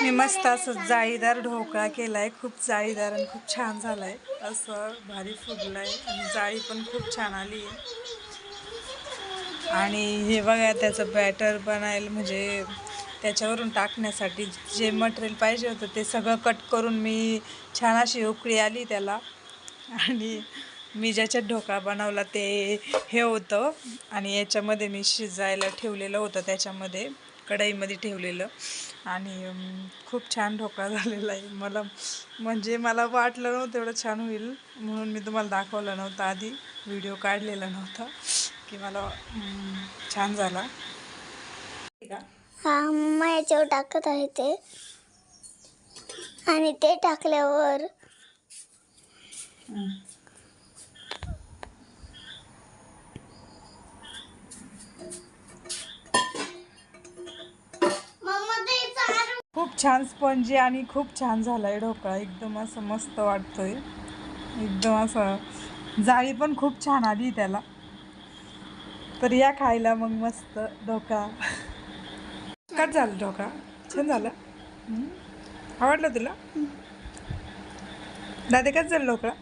मी मस्त असं जाळीदार ढोकळा केलाय, खूप जाळीदार आणि खूप छान झालाय, असं भारी फुगलाय आणि जाळी पण खूप छान आली आहे. आणि हे बघा त्याचं बॅटर बनायला म्हणजे त्याच्यावरून टाकण्यासाठी जे मटेरियल पाहिजे होतं ते सगळं कट करून मी छान अशी उकळी आली त्याला. आणि मी ज्याच्यात ढोकळा बनवला ते हे होतं आणि याच्यामध्ये मी शिजायला ठेवलेलं होतं, त्याच्यामध्ये कढईमध्ये ठेवलेलं. आणि खूप छान ढोकळा झालेला आहे. मला वाटलं नव्हतं एवढं छान होईल, म्हणून मी तुम्हाला दाखवलं नव्हतं, आधी व्हिडिओ काढलेला नव्हता की मला छान झाला. हा, मम्मा याच्यावर टाकत आहे ते, आणि ते टाकल्यावर खूप छान स्पंजी आणि खूप छान झालाय ढोकळा, एकदम असं मस्त वाटतोय, एकदम असं जाळी पण खूप छान आली त्याला. तर या खायला मग मस्त ढोकळा. कट झालं ढोकळा, छान झालं. आवडलं तुला दादा? कट झालं ढोकळा.